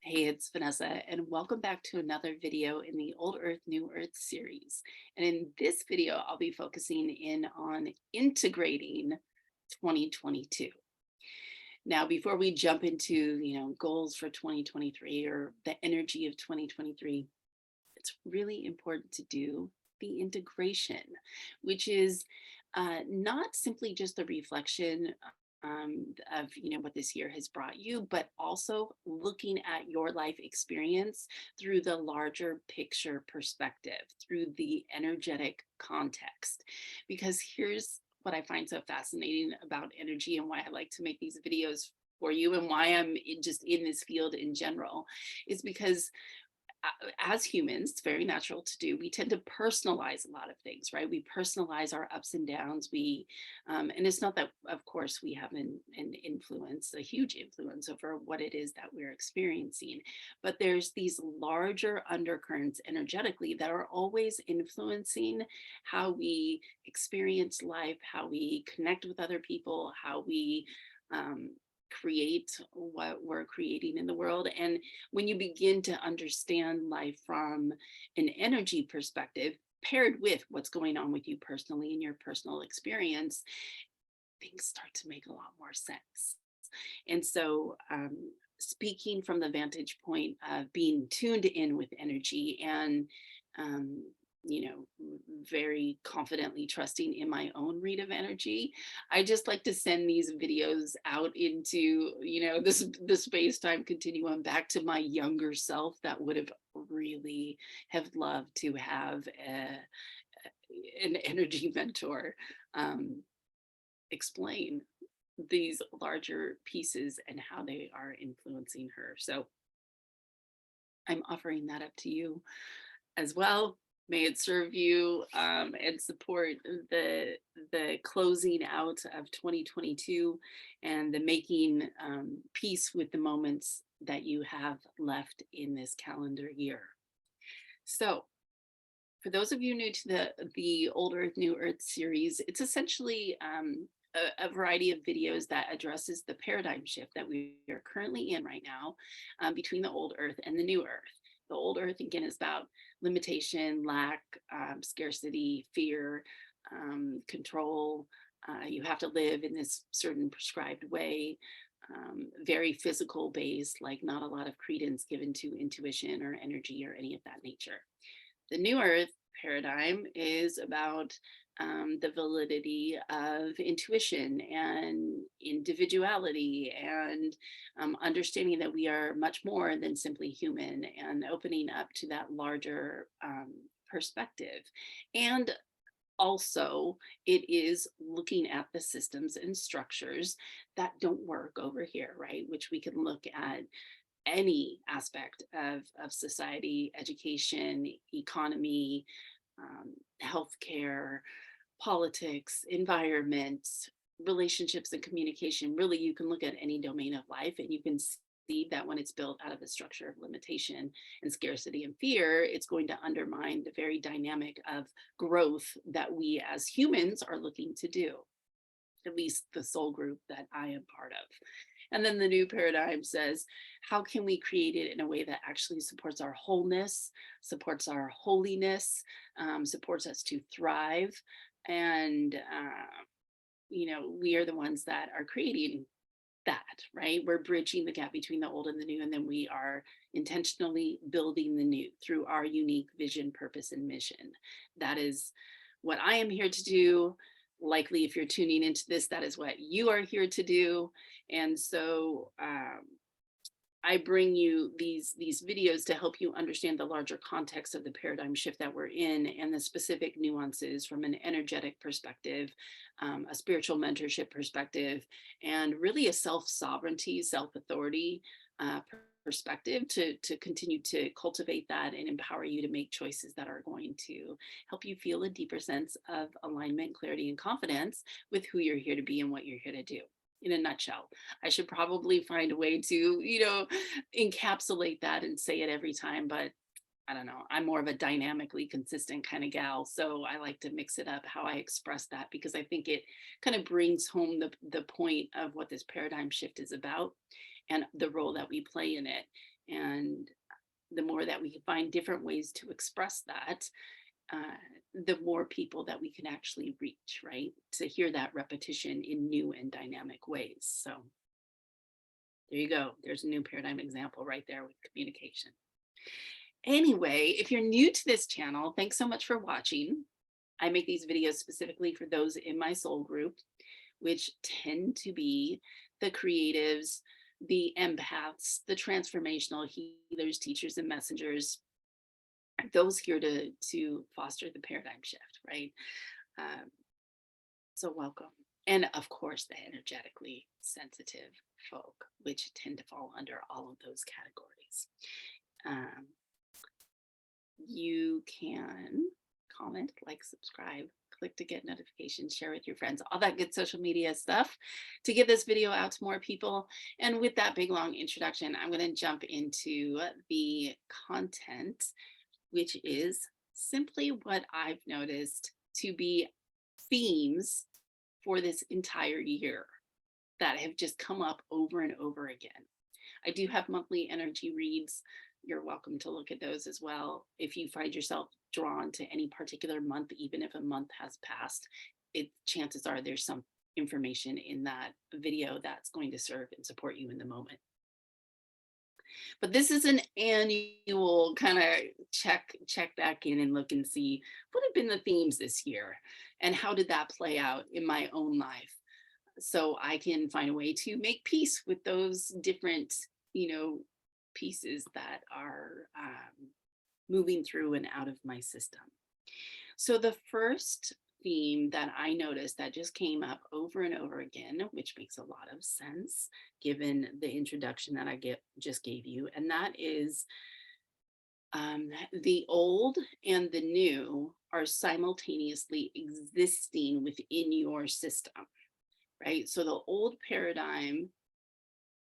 Hey, it's Vanessa, and welcome back to another video in the Old Earth, New Earth series. And in this video, I'll be focusing in on integrating 2022. Now, before we jump into, goals for 2023 or the energy of 2023, it's really important to do the integration, which is not simply just the reflection of what this year has brought you, but also looking at your life experience through the larger picture perspective, through the energetic context. Because here's what I find so fascinating about energy and why I like to make these videos for you and why just in this field in general is because as humans, it's very natural to do. We tend to personalize a lot of things, right? We personalize our ups and downs. And it's not that, of course, we have an influence, a huge influence over what it is that we're experiencing, but there's these larger undercurrents energetically that are always influencing how we experience life, how we connect with other people, how we um, create what we're creating in the world. And when you begin to understand life from an energy perspective, paired with what's going on with you personally in your personal experience, things start to make a lot more sense. And so, speaking from the vantage point of being tuned in with energy and um, you know very confidently trusting in my own read of energy, I just like to send these videos out into this the space-time continuum back to my younger self that would have really have loved to have an energy mentor um, explain these larger pieces and how they are influencing her. So I'm offering that up to you as well. May it serve you and support the closing out of 2022 and the making peace with the moments that you have left in this calendar year. So, for those of you new to the Old Earth, New Earth series, it's essentially a variety of videos that addresses the paradigm shift that we are currently in right now between the Old Earth and the New Earth. The Old Earth, again, is about limitation, lack, scarcity, fear, control. You have to live in this certain prescribed way, very physical based, like not a lot of credence given to intuition or energy or any of that nature. The New Earth paradigm is about the validity of intuition and individuality and understanding that we are much more than simply human and opening up to that larger perspective. And also, it is looking at the systems and structures that don't work over here, right? Which we can look at any aspect of society, education, economy, healthcare, politics, environment, relationships, and communication. Really, you can look at any domain of life and you can see that when it's built out of a structure of limitation and scarcity and fear, it's going to undermine the very dynamic of growth that we as humans are looking to do, at least the soul group that I am part of. And then the new paradigm says, how can we create it in a way that actually supports our wholeness, supports our holiness, supports us to thrive? And, we are the ones that are creating that, right? We're bridging the gap between the old and the new, and then we are intentionally building the new through our unique vision, purpose, and mission. That is what I am here to do. Likely, if you're tuning into this, that is what you are here to do. And so I bring you these videos to help you understand the larger context of the paradigm shift that we're in and the specific nuances from an energetic perspective, a spiritual mentorship perspective, and really a self-sovereignty, self-authority perspective to continue to cultivate that and empower you to make choices that are going to help you feel a deeper sense of alignment, clarity, and confidence with who you're here to be and what you're here to do. In a nutshell, I should probably find a way to, encapsulate that and say it every time, but I don't know. I'm more of a dynamically consistent kind of gal, so I like to mix it up how I express that because I think it kind of brings home the point of what this paradigm shift is about and the role that we play in it. And the more that we can find different ways to express that, the more people that we can actually reach, right? To hear that repetition in new and dynamic ways. So there you go. There's a new paradigm example right there with communication. Anyway, if you're new to this channel, thanks so much for watching. I make these videos specifically for those in my soul group, which tend to be the creatives, the empaths, the transformational healers, teachers, and messengers, those here to foster the paradigm shift, right? Um, so welcome. And of course, the energetically sensitive folk, which tend to fall under all of those categories. Um, you can comment, like, subscribe, click to get notifications, share with your friends, all that good social media stuff to get this video out to more people. And with that big long introduction, I'm going to jump into the content, which is simply what I've noticed to be themes for this entire year that have just come up over and over again. I do have monthly energy reads. You're welcome to look at those as well. If you find yourself drawn to any particular month, even if a month has passed, chances are there's some information in that video that's going to serve and support you in the moment. But this is an annual kind of check back in and look and see what have been the themes this year and how did that play out in my own life, so I can find a way to make peace with those different, pieces that are moving through and out of my system. So the first theme that I noticed that just came up over and over again, which makes a lot of sense given the introduction that I just gave you, and that is the old and the new are simultaneously existing within your system, right? So the old paradigm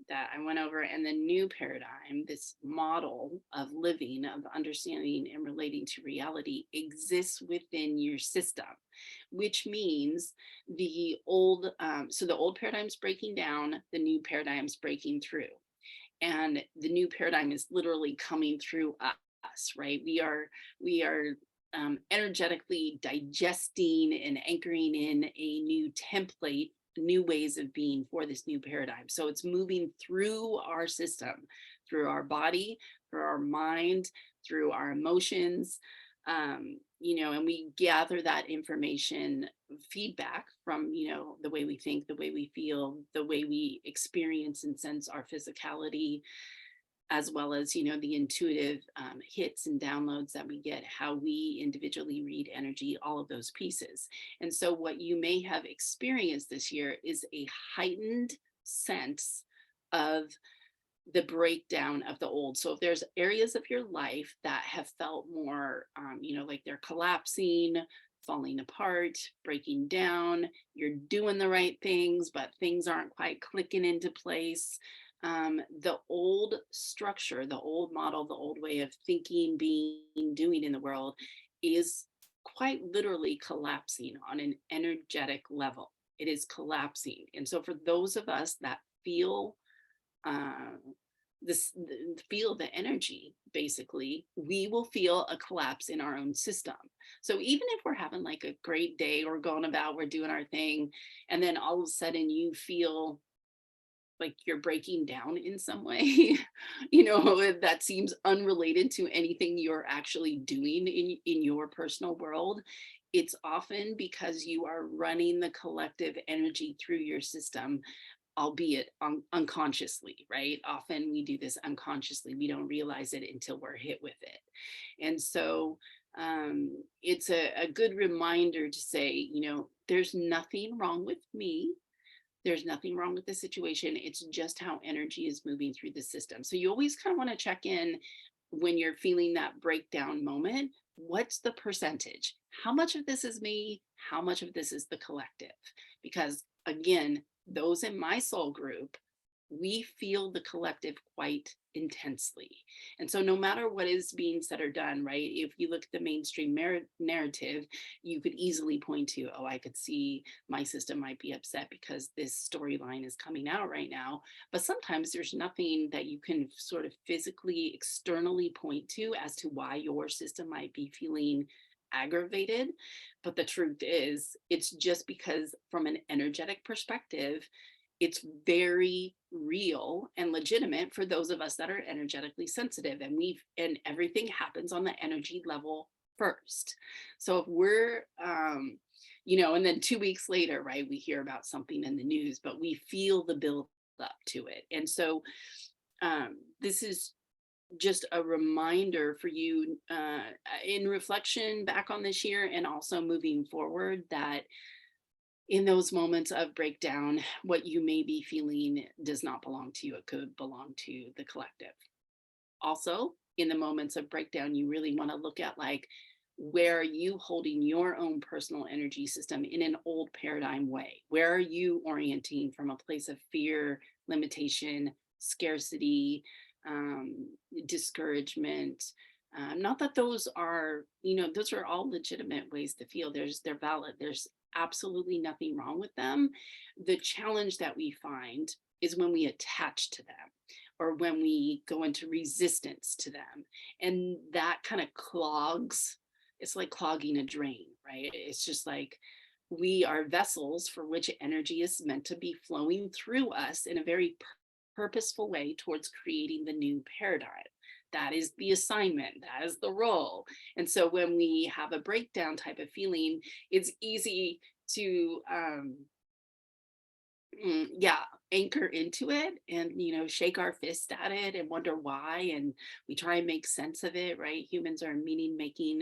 that I went over and the new paradigm, this model of living, of understanding and relating to reality, exists within your system, which means the old, so the old paradigm's breaking down, the new paradigm's breaking through. And the new paradigm is literally coming through us, right? We are energetically digesting and anchoring in a new template, new ways of being for this new paradigm. So it's moving through our system, through our body, through our mind, through our emotions, and we gather that information, feedback from, the way we think, the way we feel, the way we experience and sense our physicality, as well as, the intuitive hits and downloads that we get, how we individually read energy, all of those pieces. And so what you may have experienced this year is a heightened sense of the breakdown of the old. So if there's areas of your life that have felt more, like they're collapsing, falling apart, breaking down, you're doing the right things, but things aren't quite clicking into place. The old structure, the old model, the old way of thinking, being, doing in the world is quite literally collapsing on an energetic level. It is collapsing. And so for those of us that feel feel the energy, basically, we will feel a collapse in our own system. So even if we're having like a great day, or going about, we're doing our thing, and then all of a sudden you feel like you're breaking down in some way, that seems unrelated to anything you're actually doing in your personal world, it's often because you are running the collective energy through your system, albeit unconsciously, right? Often we do this unconsciously. We don't realize it until we're hit with it. And so it's a good reminder to say, there's nothing wrong with me. There's nothing wrong with the situation. It's just how energy is moving through the system. So you always kind of want to check in when you're feeling that breakdown moment. What's the percentage? How much of this is me? How much of this is the collective? Because again, those in my soul group we feel the collective quite intensely. And so, no matter what is being said or done, right, if you look at the mainstream narrative, you could easily point to, oh, I could see my system might be upset because this storyline is coming out right now. But sometimes there's nothing that you can sort of physically, externally point to as to why your system might be feeling aggravated. But the truth is, it's just because, from an energetic perspective, it's very real and legitimate for those of us that are energetically sensitive, and everything happens on the energy level first. So if we're and then 2 weeks later, right, we hear about something in the news, but we feel the build up to it. And so this is just a reminder for you, in reflection back on this year and also moving forward, that in those moments of breakdown, what you may be feeling does not belong to you. It could belong to the collective. Also, in the moments of breakdown, you really want to look at, like, where are you holding your own personal energy system in an old paradigm way? Where are you orienting from a place of fear, limitation, scarcity, um, discouragement? Not that those are, those are all legitimate ways to feel. They're valid. There's absolutely nothing wrong with them. The challenge that we find is when we attach to them, or when we go into resistance to them. And that kind of clogs, it's like clogging a drain, right? It's just like we are vessels for which energy is meant to be flowing through us in a very purposeful way towards creating the new paradigm. That is the assignment, that is the role. And so when we have a breakdown type of feeling, it's easy to yeah, anchor into it and, shake our fist at it and wonder why. And we try and make sense of it, right? Humans are meaning making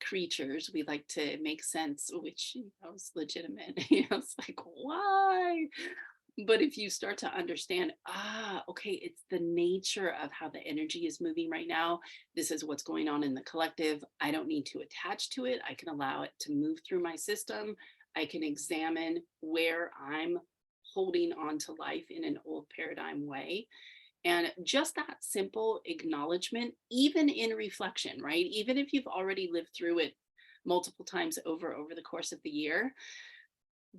creatures. We like to make sense, which, is legitimate. It's like, why? But if you start to understand, okay, it's the nature of how the energy is moving right now. This is what's going on in the collective. I don't need to attach to it. I can allow it to move through my system. I can examine where I'm holding on to life in an old paradigm way. And just that simple acknowledgement, even in reflection, right? Even if you've already lived through it multiple times over the course of the year,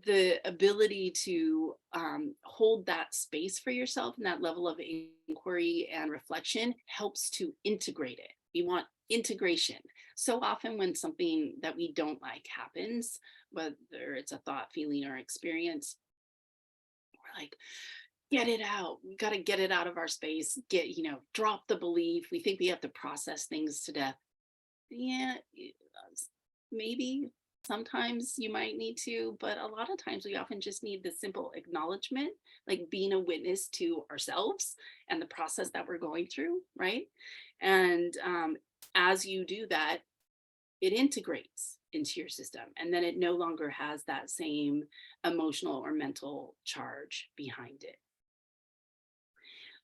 the ability to hold that space for yourself and that level of inquiry and reflection helps to integrate it. We want integration. So often when something that we don't like happens, whether it's a thought, feeling, or experience, we're like, get it out. We got to get it out of our space. Drop the belief. We think we have to process things to death. Yeah, maybe sometimes you might need to, but a lot of times we often just need the simple acknowledgement, like being a witness to ourselves and the process that we're going through, right? And as you do that, it integrates into your system, and then it no longer has that same emotional or mental charge behind it.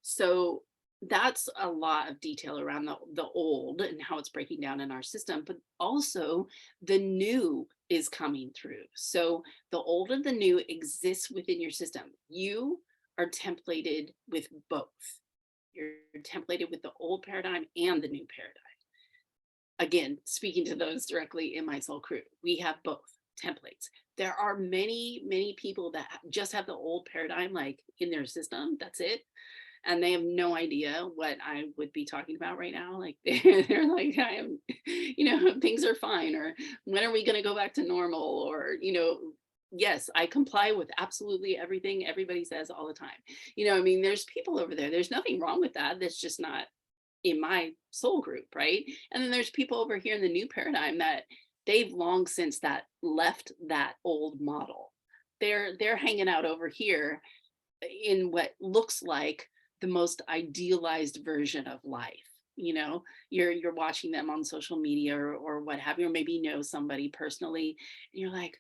So that's a lot of detail around the old and how it's breaking down in our system, but also the new is coming through. So the old and the new exists within your system. You are templated with both. You're templated with the old paradigm and the new paradigm. Again, speaking to those directly in my soul crew, we have both templates. There are many, many people that just have the old paradigm like in their system. That's it, and they have no idea what I would be talking about right now. Like they're like, I am, things are fine, or when are we going to go back to normal, or yes, I comply with absolutely everything everybody says all the time. I mean, there's people over there. There's nothing wrong with that. That's just not in my soul group, right? And then there's people over here in the new paradigm that they've long since that left that old model. They're hanging out over here in what looks like the most idealized version of life. You're watching them on social media, or what have you, or maybe know somebody personally, and you're like,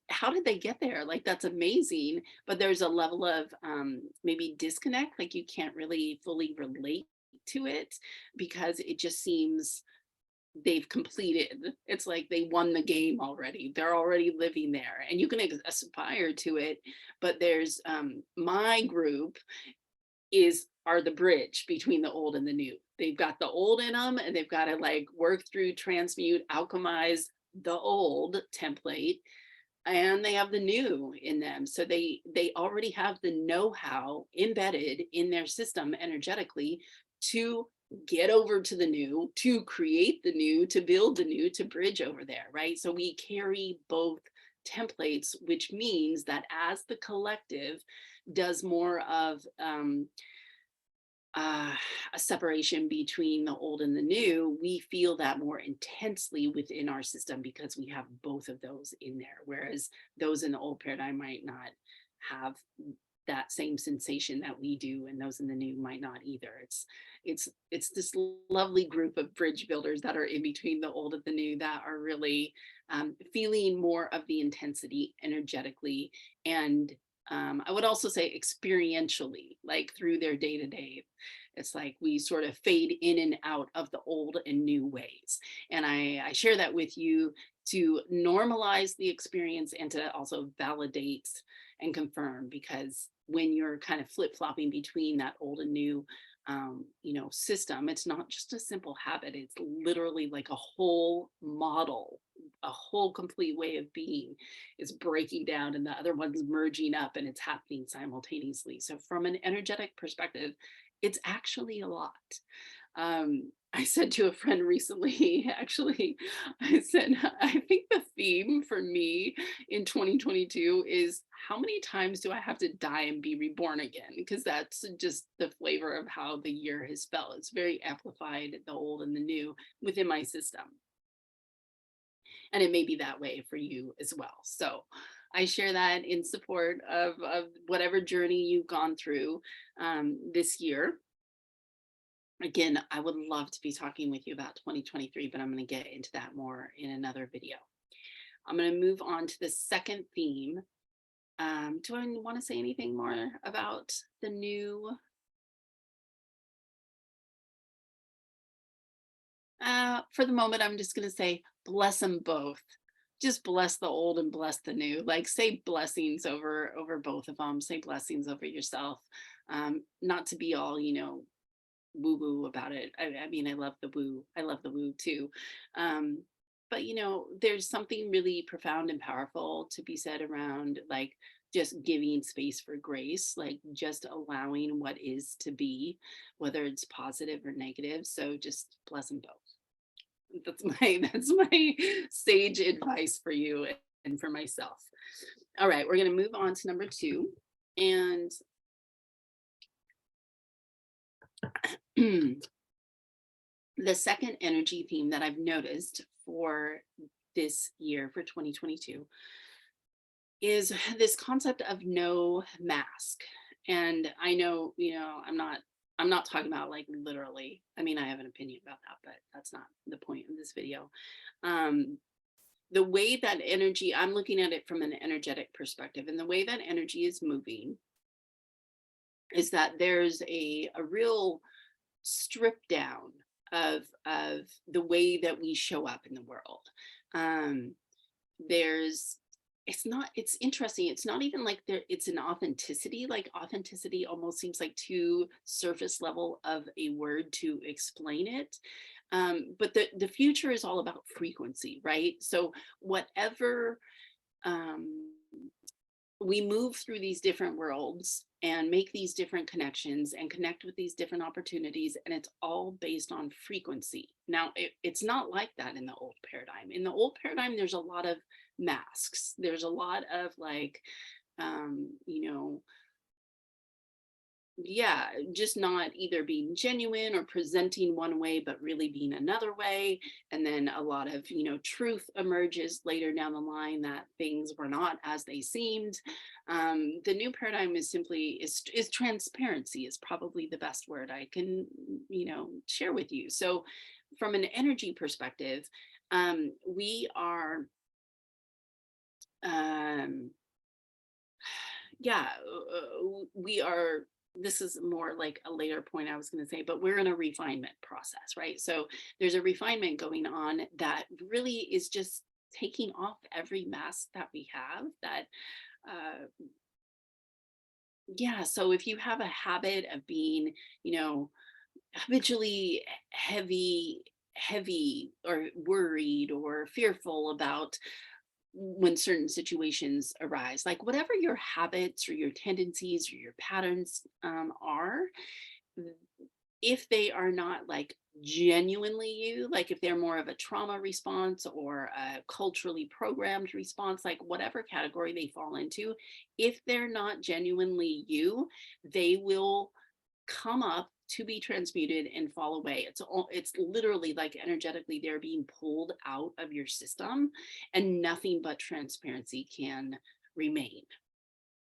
how did they get there? Like, that's amazing. But there's a level of maybe disconnect, like you can't really fully relate to it because it just seems they've completed. It's like they won the game already. They're already living there, and you can aspire to it. But there's my group is are the bridge between the old and the new. They've got the old in them, and they've got to like work through, transmute, alchemize the old template, and they have the new in them. So they already have the know-how embedded in their system energetically to get over to the new, to create the new, to build the new, to bridge over there, right? So we carry both templates, which means that as the collective does more of uh, a separation between the old and the new, we feel that more intensely within our system because we have both of those in there. Whereas those in the old paradigm might not have that same sensation that we do, and those in the new might not either. It's this lovely group of bridge builders that are in between the old and the new that are really feeling more of the intensity energetically, and I would also say experientially, like through their day to day. It's like we sort of fade in and out of the old and new ways. And I share that with you to normalize the experience and to also validate and confirm, because when you're kind of flip flopping between that old and new, system, it's not just a simple habit. It's literally like a whole model, a whole complete way of being is breaking down, and the other one's merging up, and it's happening simultaneously. So from an energetic perspective, it's actually a lot. I said to a friend recently, actually, I said, I think the theme for me in 2022 is how many times do I have to die and be reborn again? Because that's just the flavor of how the year has felt. It's very amplified, the old and the new within my system. And it may be that way for you as well. So I share that in support of whatever journey you've gone through this year. Again, I would love to be talking with you about 2023, but I'm going to get into that more in another video. I'm going to move on to the second theme. Do I want to say anything more about the new? For the moment, I'm just going to say bless them both. Just bless the old and bless the new. Like say blessings over both of them. Say blessings over yourself. Not to be all woo woo about it. I mean, I love the woo. I love the woo too. But there's something really profound and powerful to be said around like just giving space for grace, like just allowing what is to be, whether it's positive or negative. So just bless them both. That's my sage advice for you and for myself. All right, we're going to move on to number 2. And the second energy theme that I've noticed for this year, for 2022, is this concept of no mask. And I know, I'm not talking about like literally. I mean, I have an opinion about that, but that's not the point of this video. The way that energy, I'm looking at it from an energetic perspective, and the way that energy is moving is that there's a real strip down of the way that we show up in the world. There's it's interesting, it's not even like it's an authenticity. Like authenticity almost seems like too surface level of a word to explain it. But the future is all about frequency, right? So whatever, um, we move through these different worlds and make these different connections and connect with these different opportunities, and it's all based on frequency. Now it's not like that in the old paradigm. In the old paradigm, there's a lot of masks. There's a lot of like, um, you know yeah, just not either being genuine or presenting one way but really being another way. And then a lot of truth emerges later down the line that things were not as they seemed. The new paradigm is simply is transparency is probably the best word I can share with you. So from an energy perspective, we are um yeah, we are this is more like a later point I was going to say, but we're in a refinement process, right? So there's a refinement going on that really is just taking off every mask that we have that uh yeah, so if you have a habit of being, you know, habitually heavy or worried or fearful about when certain situations arise, like whatever your habits or your tendencies or your patterns are, if they are not like genuinely you, like if they're more of a trauma response or a culturally programmed response, like whatever category they fall into, if they're not genuinely you, they will come up to be transmuted and fall away. It's literally like energetically they're being pulled out of your system, and nothing but transparency can remain.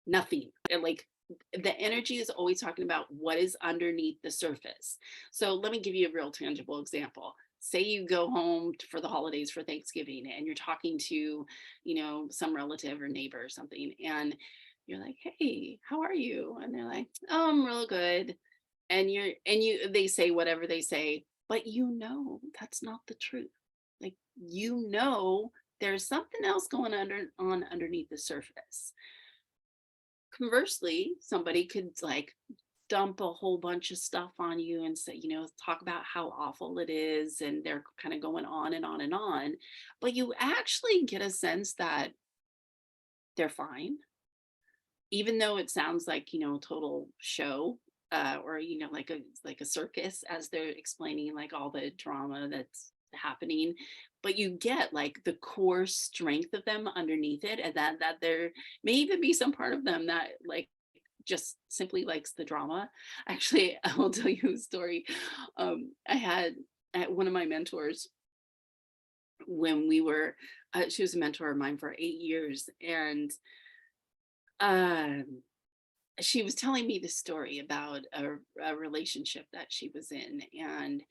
Nothing. And like the energy is always talking about what is underneath the surface. So let me give you a real tangible example. Say you go home for the holidays for Thanksgiving and you're talking to, some relative or neighbor or something, and you're like, "Hey, how are you?" And they're like, "Oh, I'm real good." They say whatever they say, but that's not the truth. Like, there's something else going on underneath the surface. Conversely, somebody could like dump a whole bunch of stuff on you and say, talk about how awful it is, and they're kind of going on and on and on, but you actually get a sense that they're fine, even though it sounds like, total show, or like a circus as they're explaining like all the drama that's happening, but you get like the core strength of them underneath it, and that there may even be some part of them that like just simply likes the drama. Actually, I will tell you a story. I had one of my mentors when we were, she was a mentor of mine for 8 years, and um she was telling me the story about a relationship that she was in. And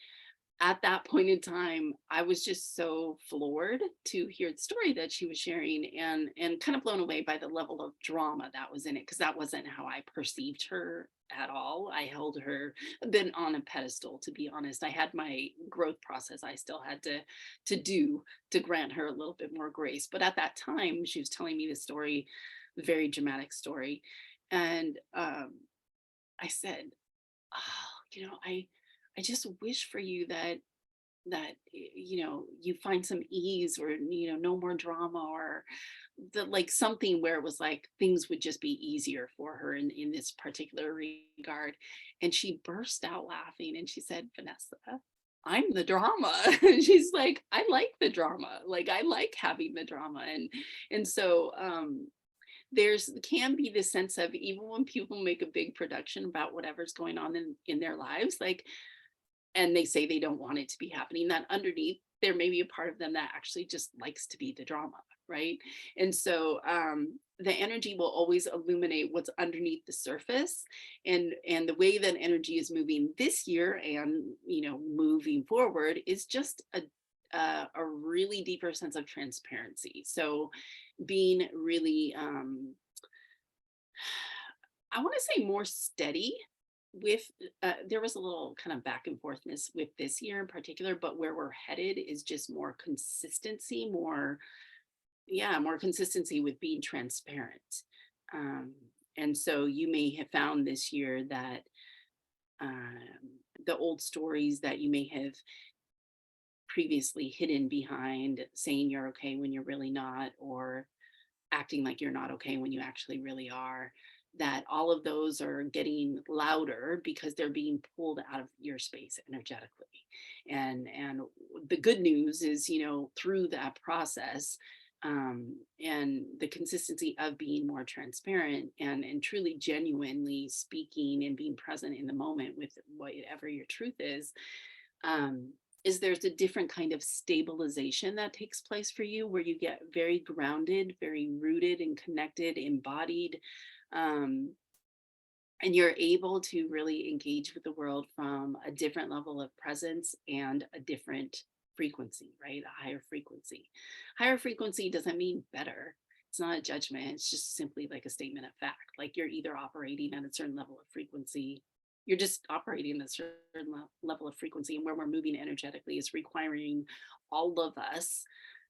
at that point in time, I was just so floored to hear the story that she was sharing, and kind of blown away by the level of drama that was in it, because that wasn't how I perceived her at all. I held her a bit on a pedestal, to be honest. I had my growth process I still had to do to grant her a little bit more grace. But at that time, she was telling me the story, the very dramatic story. And I said, "Oh, I just wish for you that you find some ease, or no more drama, or the like something where it was like things would just be easier for her in this particular regard." And she burst out laughing and she said, "Vanessa, I'm the drama." She's like, "I like the drama. Like I like having the drama." And so there's can be this sense of, even when people make a big production about whatever's going on in their lives, like, and they say they don't want it to be happening, that underneath there may be a part of them that actually just likes to be the drama, right? And so the energy will always illuminate what's underneath the surface, and the way that energy is moving this year and moving forward is just a really deeper sense of transparency. So being really I want to say more steady with, there was a little kind of back and forthness with this year in particular, but where we're headed is just more consistency, more consistency with being transparent. um, and so you may have found this year that um, the old stories that you may have previously hidden behind saying you're okay when you're really not, or acting like you're not okay when you actually really are, that all of those are getting louder because they're being pulled out of your space energetically. And the good news is, through that process, and the consistency of being more transparent and truly genuinely speaking and being present in the moment with whatever your truth um, is there's a different kind of stabilization that takes place for you, where you get very grounded, very rooted and connected, embodied, um, and you're able to really engage with the world from a different level of presence and a different frequency, right? A higher frequency. Higher frequency doesn't mean better. It's not a judgment. It's just simply like a statement of fact. Like you're either operating at a certain level of frequency, you're just operating at a certain level of frequency. And where we're moving energetically is requiring all of us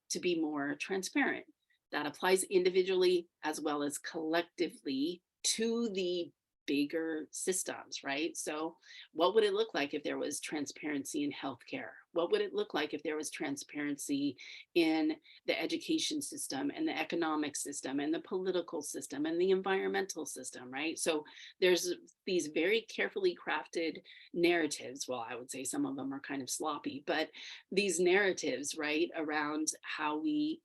to be more transparent. That applies individually as well as collectively to the bigger systems, right? So, what would it look like if there was transparency in healthcare? What would it look like if there was transparency in the education system and the economic system and the political system and the environmental system, right? So, there's these very carefully crafted narratives. Well, I would say some of them are kind of sloppy, but these narratives, right, around how we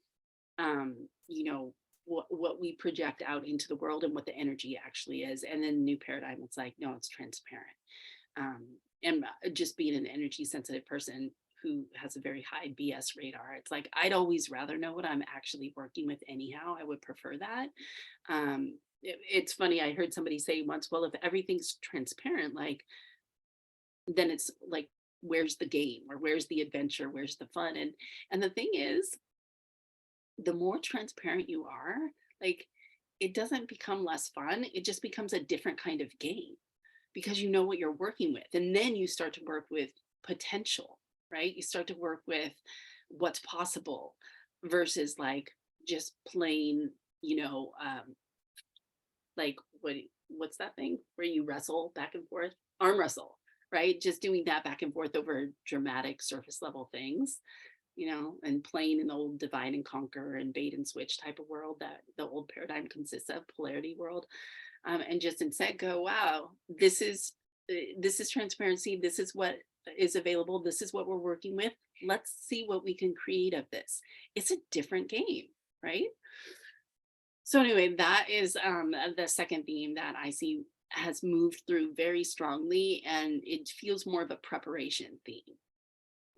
you know, what we project out into the world and what the energy actually is. And then new paradigm, it's like, no, it's transparent. Um, and just being an energy sensitive person who has a very high BS radar, it's like I'd always rather know what I'm actually working with anyhow. I would prefer that. It's funny, I heard somebody say once, well, if everything's transparent, like then it's like where's the game or where's the adventure, where's the fun? And the thing is, the more transparent you are, like it doesn't become less fun. It just becomes a different kind of game because you know what you're working with. And then you start to work with potential, right? You start to work with what's possible versus like just plain, you know, like what's that thing where you wrestle back and forth? Arm wrestle, right? Just doing that back and forth over dramatic surface level things, you know, and playing in the old divide and conquer and bait and switch type of world that the old paradigm consists of, polarity world, and just instead go, wow, this is transparency. This is what is available. This is what we're working with. Let's see what we can create of this. It's a different game, right? So anyway, that is the second theme that I see has moved through very strongly, and it feels more of a preparation theme.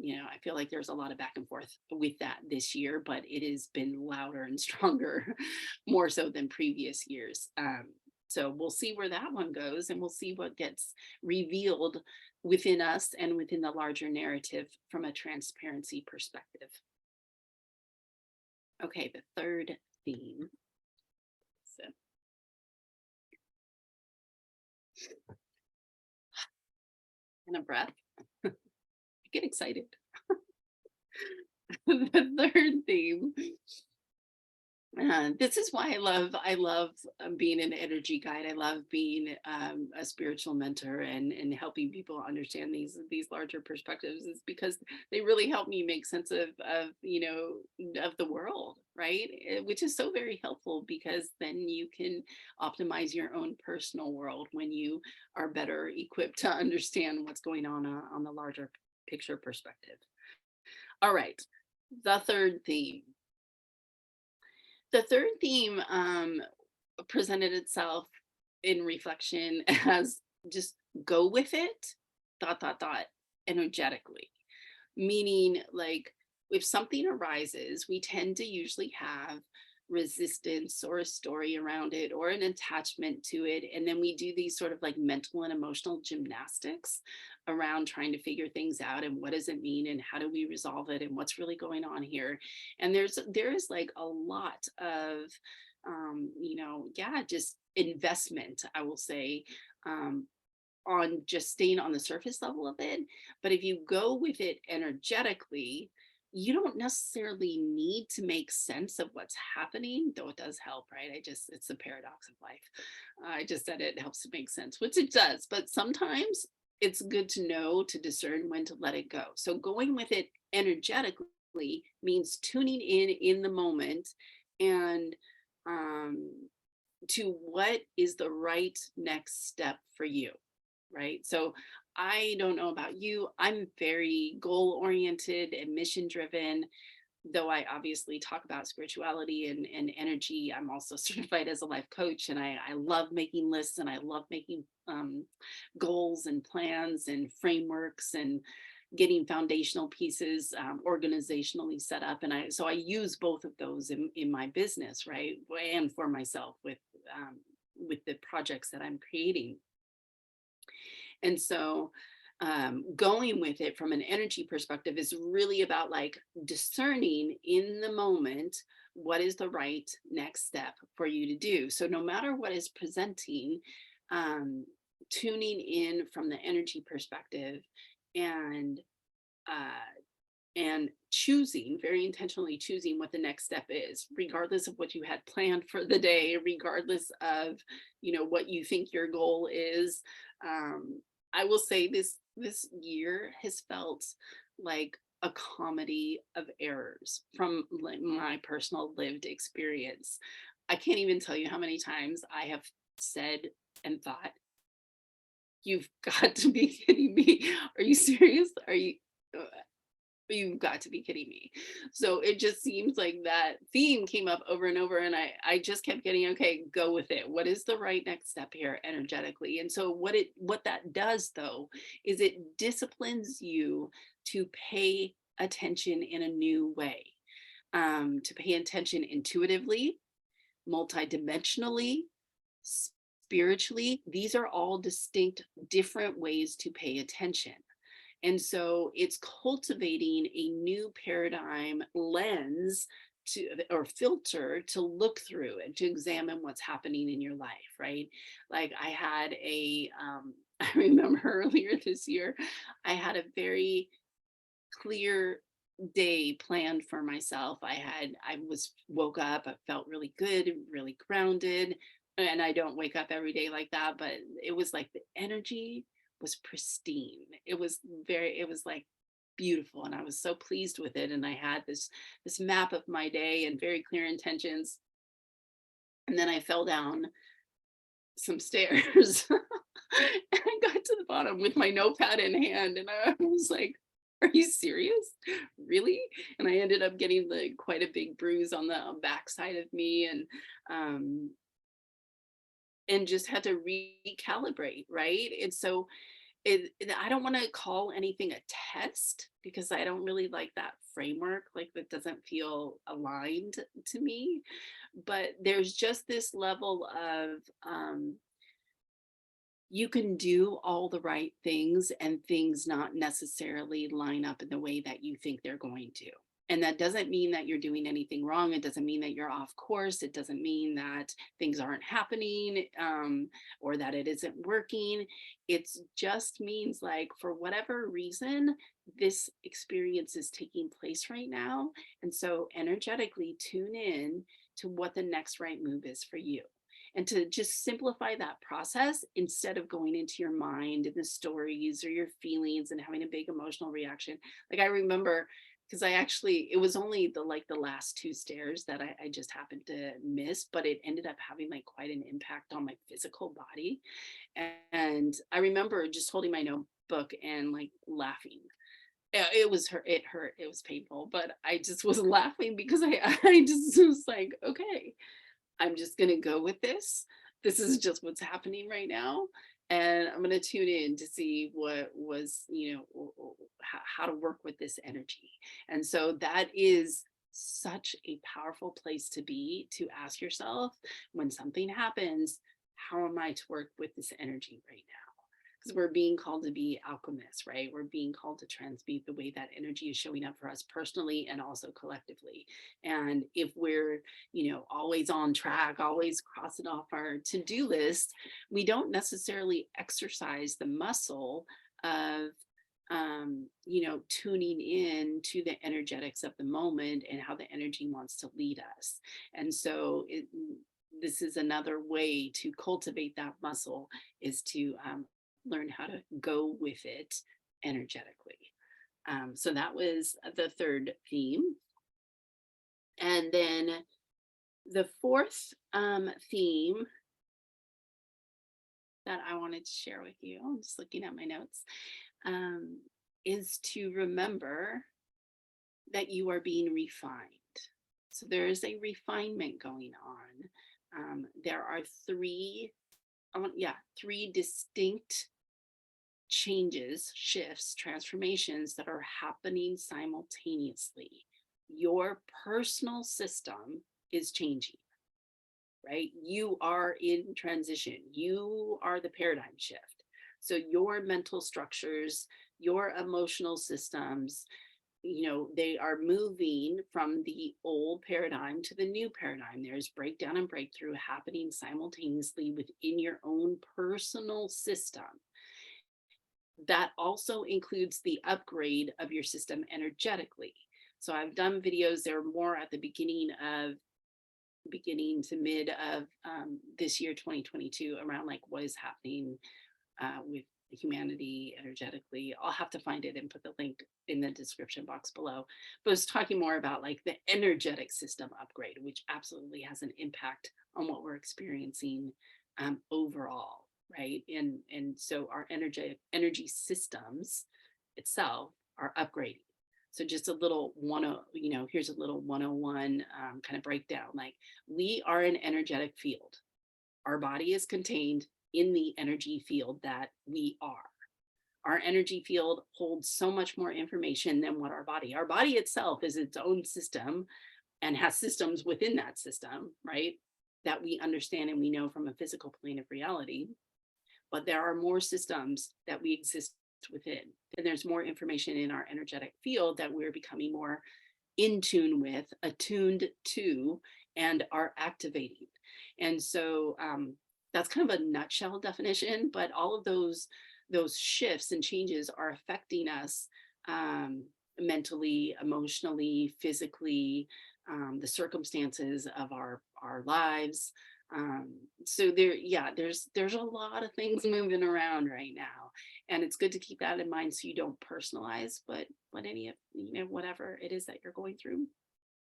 You know, I feel like there's a lot of back and forth with that this year, but it has been louder and stronger, more so than previous years. So we'll see where that one goes, and we'll see what gets revealed within us and within the larger narrative from a transparency perspective. Okay, the third theme. So, and a breath. Get excited. The third theme. This is why I love being an energy guide. I love being a spiritual mentor and helping people understand these larger perspectives. Is because they really help me make sense of you know of the world, right? Which is so very helpful because then you can optimize your own personal world when you are better equipped to understand what's going on the larger picture perspective. All right, the third theme. The third theme presented itself in reflection as just go with it, thought, energetically. Meaning, like, if something arises, we tend to usually have resistance or a story around it or an attachment to it. And then we do these sort of like mental and emotional gymnastics around trying to figure things out and what does it mean and how do we resolve it and what's really going on here. And there is like a lot of you know, yeah, just investment, I will say, um, on just staying on the surface level of it. But if you go with it energetically, you don't necessarily need to make sense of what's happening, though it does help, right? It's the paradox of life. I just said it helps to make sense, which it does. But sometimes it's good to know to discern when to let it go. So going with it energetically means tuning in the moment and um, to what is the right next step for you, right? So I don't know about you. I'm very goal oriented and mission driven. Though I obviously talk about spirituality and energy, I'm also certified as a life coach, and I love making lists and I love making goals and plans and frameworks and getting foundational pieces organizationally set up. And I use both of those in my business, right, and for myself with the projects that I'm creating. And so going with it from an energy perspective is really about like discerning in the moment what is the right next step for you to do? So no matter what is presenting, um, tuning in from the energy perspective and uh, choosing, very intentionally choosing what the next step is, regardless of what you had planned for the day, regardless of, what you think your goal is. I will say this year has felt like a comedy of errors from like my personal lived experience. I can't even tell you how many times I have said and thought, "You've got to be kidding me. Are you serious? Uh, You've got to be kidding me." So it just seems like that theme came up over and over, and I just kept getting, okay, go with it. What is the right next step here energetically? And so what that does though is it disciplines you to pay attention in a new way, to pay attention intuitively, multidimensionally, spiritually. These are all distinct different ways to pay attention. And so it's cultivating a new paradigm lens to, or filter to look through and to examine what's happening in your life, right? Like I had I remember earlier this year, I had a very clear day planned for myself. I was woke up, I felt really good, really grounded. And I don't wake up every day like that, but it was like the energy was pristine. It was like beautiful. And I was so pleased with it. And I had this map of my day and very clear intentions. And then I fell down some stairs. And I got to the bottom with my notepad in hand, and I was like, "Are you serious? Really?" And I ended up getting quite a big bruise on the backside of me, um, and just had to recalibrate, right? And so I don't want to call anything a test because I don't really like that framework. Like that doesn't feel aligned to me. But there's just this level of you can do all the right things and things not necessarily line up in the way that you think they're going to. And that doesn't mean that you're doing anything wrong. It doesn't mean that you're off course. It doesn't mean that things aren't happening, or that it isn't working. It just means like for whatever reason, this experience is taking place right now. And so energetically tune in to what the next right move is for you, and to just simplify that process instead of going into your mind and the stories or your feelings and having a big emotional reaction. Like I remember, because it was only the last two stairs that I just happened to miss, but it ended up having like quite an impact on my physical body. And I remember just holding my notebook and like laughing. It hurt, it was painful, but I just was laughing because I just was like, okay, I'm just going to go with this. This is just what's happening right now. And I'm going to tune in to see what was, how to work with this energy. And so that is such a powerful place to be, to ask yourself when something happens, how am I to work with this energy right now? Because we're being called to be alchemists, right? We're being called to transmute the way that energy is showing up for us personally and also collectively. And if we're, always on track, always crossing off our to-do list, we don't necessarily exercise the muscle of tuning in to the energetics of the moment and how the energy wants to lead us. And so this is another way to cultivate that muscle, is to learn how to go with it energetically. So that was the third theme. And then the fourth theme that I wanted to share with you, I'm just looking at my notes, is to remember that you are being refined. So there is a refinement going on. There are three distinct changes, shifts, transformations that are happening simultaneously. Your personal system is changing, right? You are in transition. You are the paradigm shift. So your mental structures, your emotional systems, they are moving from the old paradigm to the new paradigm. There's breakdown and breakthrough happening simultaneously within your own personal system. That also includes the upgrade of your system energetically. So I've done videos, they're more at the beginning to mid of this year 2022, around like what is happening with humanity energetically. I'll have to find it and put the link in the description box below. But it's talking more about like the energetic system upgrade, which absolutely has an impact on what we're experiencing overall, right? And so our energy systems itself are upgrading. So just a little here's a little 101 kind of breakdown. Like, we are an energetic field. Our body is contained in the energy field that we are. Our energy field holds so much more information than what our body itself is its own system and has systems within that system, right? That we understand and we know from a physical plane of reality. But there are more systems that we exist within. And there's more information in our energetic field that we're becoming more in tune with, attuned to, and are activating. And so that's kind of a nutshell definition, but all of those shifts and changes are affecting us mentally, emotionally, physically, the circumstances of our lives. So there's a lot of things moving around right now, and it's good to keep that in mind so you don't personalize. But any of whatever it is that you're going through,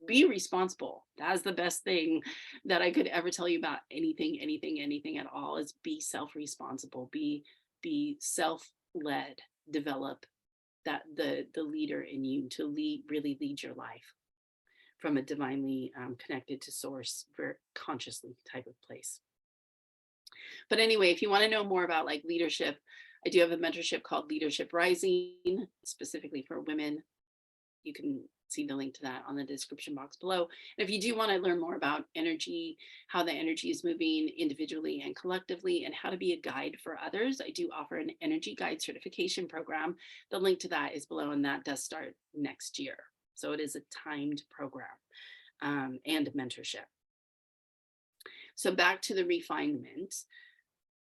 be responsible. That's the best thing that I could ever tell you about anything at all, is be self-responsible, be self-led, develop that the leader in you to really lead your life from a divinely connected to source, very consciously type of place. But anyway, if you want to know more about like leadership, I do have a mentorship called Leadership Rising, specifically for women. You can see the link to that on the description box below. And if you do want to learn more about energy, how the energy is moving individually and collectively, and how to be a guide for others, I do offer an energy guide certification program. The link to that is below, and that does start next year. So it is a timed program and mentorship. So back to the refinement.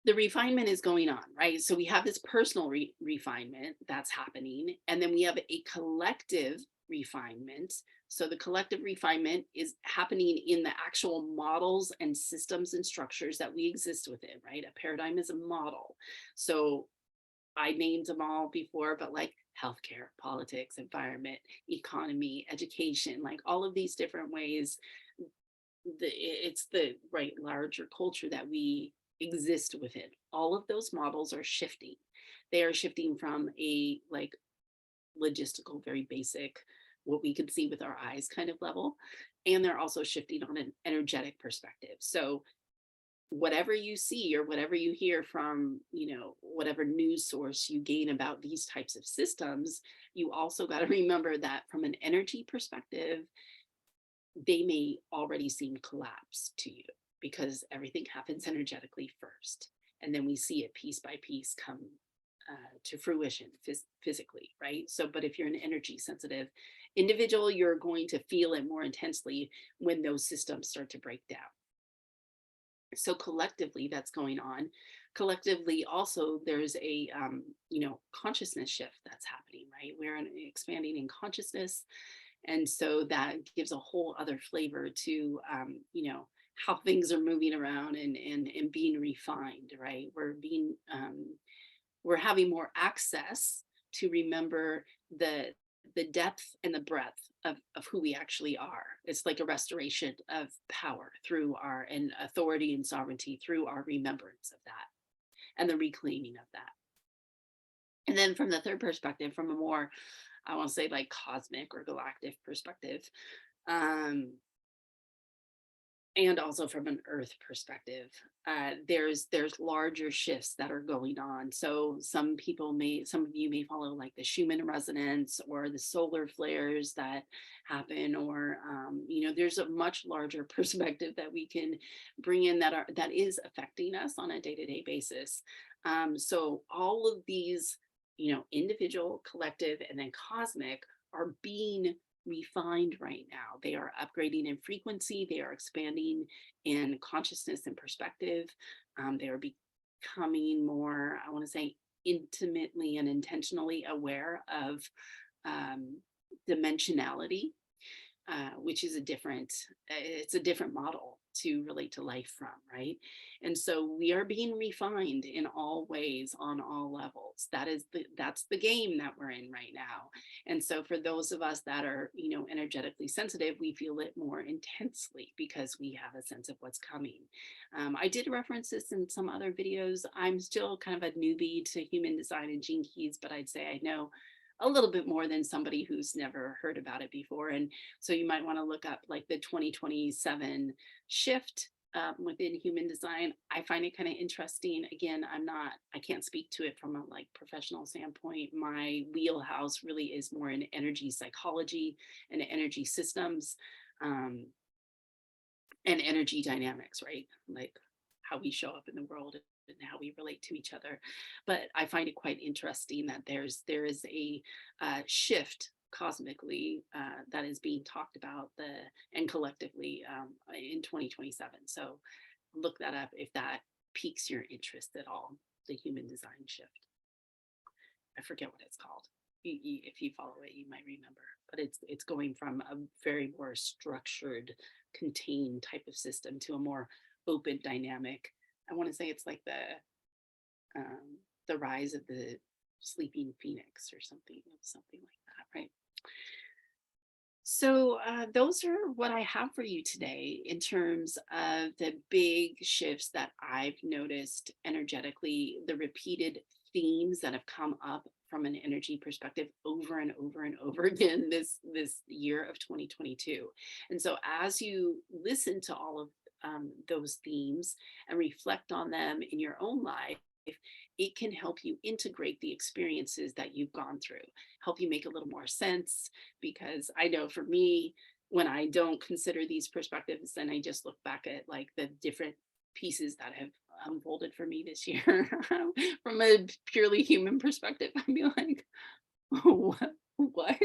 The refinement is going on, right? So we have this personal refinement that's happening, and then we have a collective refinement. So the collective refinement is happening in the actual models and systems and structures that we exist within, right? A paradigm is a model. So I named them all before, but like healthcare, politics, environment, economy, education, like all of these different ways, it's the right larger culture that we exist within. All of those models are shifting. They are shifting from a like logistical, very basic, what we can see with our eyes kind of level. And they're also shifting on an energetic perspective. So whatever you see or whatever you hear from, whatever news source you gain about these types of systems, you also got to remember that from an energy perspective, they may already seem collapsed to you because everything happens energetically first. And then we see it piece by piece come to fruition physically, right? So, but if you're an energy sensitive individual, you're going to feel it more intensely when those systems start to break down. So collectively, that's going on. Collectively, also, there's a consciousness shift that's happening, right? We're expanding in consciousness, and so that gives a whole other flavor to how things are moving around and being refined, right? We're having more access to remember the depth and the breadth of who we actually are. It's like a restoration of power through our and authority and sovereignty through our remembrance of that and the reclaiming of that. And then from the third perspective, from a more, I want to say like cosmic or galactic perspective, and also from an earth perspective, there's larger shifts that are going on. So some of you may follow like the Schumann resonance or the solar flares that happen, or there's a much larger perspective that we can bring in that is affecting us on a day-to-day basis. So all of these, individual, collective, and then cosmic, are being refined right now. They are upgrading in frequency, they are expanding in consciousness and perspective. They are becoming more, I want to say, intimately and intentionally aware of um, dimensionality, which is it's a different model to relate to life from, right? And so we are being refined in all ways, on all levels. That's the game that we're in right now. And so for those of us that are, energetically sensitive, we feel it more intensely because we have a sense of what's coming. I did reference this in some other videos. I'm still kind of a newbie to human design and gene keys, but I'd say I know a little bit more than somebody who's never heard about it before. And so you might want to look up like the 2027 shift within human design. I find it kind of interesting. Again, I can't speak to it from a like professional standpoint. My wheelhouse really is more in energy psychology and energy systems, um, and energy dynamics, right? Like how we show up in the world and how we relate to each other. But I find it quite interesting that there is a shift cosmically that is being talked about and collectively in 2027. So look that up if that piques your interest at all. The human design shift. I forget what it's called. If you follow it, you might remember. But it's going from a very more structured, contained type of system to a more open, dynamic. I want to say it's like the rise of the sleeping phoenix or something like that, right? So those are what I have for you today in terms of the big shifts that I've noticed energetically, the repeated themes that have come up from an energy perspective over and over and over again this year of 2022. And so as you listen to all of those themes and reflect on them in your own life, it can help you integrate the experiences that you've gone through, help you make a little more sense. Because I know for me, when I don't consider these perspectives, then I just look back at like the different pieces that have unfolded for me this year from a purely human perspective. I'd be like, oh, what?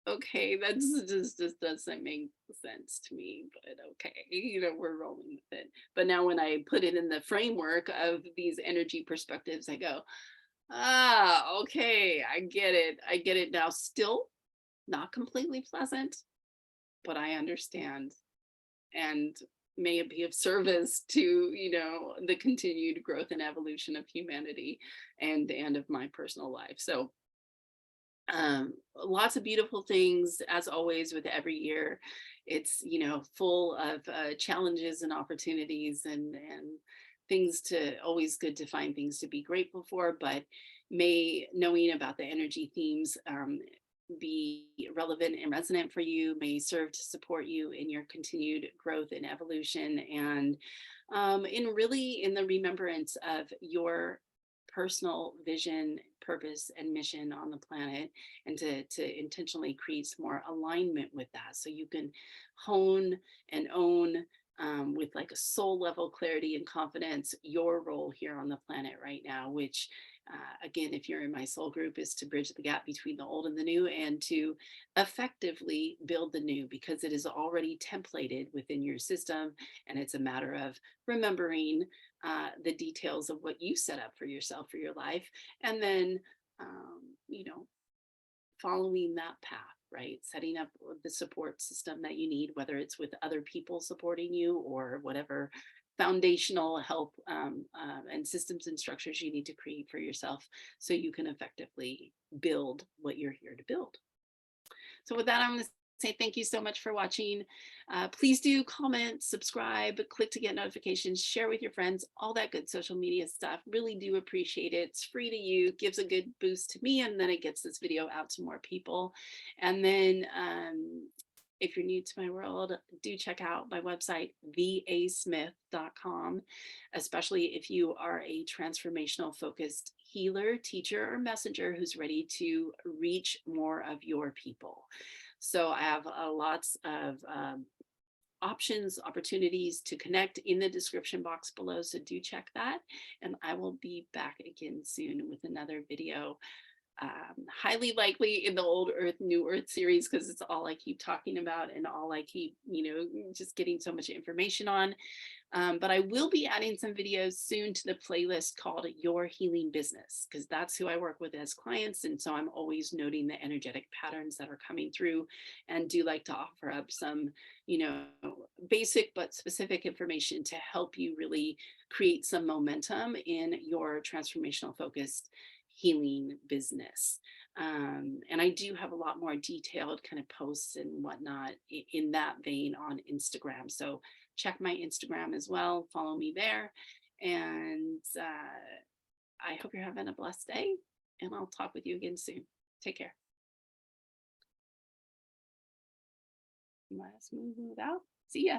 Okay, just doesn't make sense to me, but okay, we're rolling with it. But now when I put it in the framework of these energy perspectives, I go, okay, I get it. I get it now. Still not completely pleasant, but I understand. And may it be of service to, the continued growth and evolution of humanity and of my personal life. So lots of beautiful things as always with every year. It's full of challenges and opportunities and things to always good to find things to be grateful for, but may knowing about the energy themes be relevant and resonant for you, may serve to support you in your continued growth and evolution, and in the remembrance of your personal vision, purpose, and mission on the planet, and to intentionally create some more alignment with that so you can hone and own with like a soul level clarity and confidence your role here on the planet right now, which again, if you're in my soul group, is to bridge the gap between the old and the new and to effectively build the new, because it is already templated within your system. And it's a matter of remembering the details of what you set up for yourself, for your life, and then, you know, following that path, right? Setting up the support system that you need, whether it's with other people supporting you or whatever foundational help and systems and structures you need to create for yourself so you can effectively build what you're here to build. So with that, I'm going to say thank you so much for watching. Please do comment, subscribe, click to get notifications, share with your friends, all that good social media stuff. Really do appreciate it. It's free to you, gives a good boost to me, and then it gets this video out to more people. And then if you're new to my world, do check out my website, vasmith.com, especially if you are a transformational focused healer, teacher, or messenger who's ready to reach more of your people. So I have lots of options, opportunities to connect in the description box below. So do check that. And I will be back again soon with another video highly likely in the Old Earth, New Earth series because it's all I keep talking about and all I keep, just getting so much information on. But I will be adding some videos soon to the playlist called Your Healing Business, because that's who I work with as clients. And so I'm always noting the energetic patterns that are coming through and do like to offer up some, you know, basic but specific information to help you really create some momentum in your transformational focused healing business. And I do have a lot more detailed kind of posts and whatnot in that vein on Instagram. So check my Instagram as well. Follow me there. And I hope you're having a blessed day. And I'll talk with you again soon. Take care. Let's move out. See ya.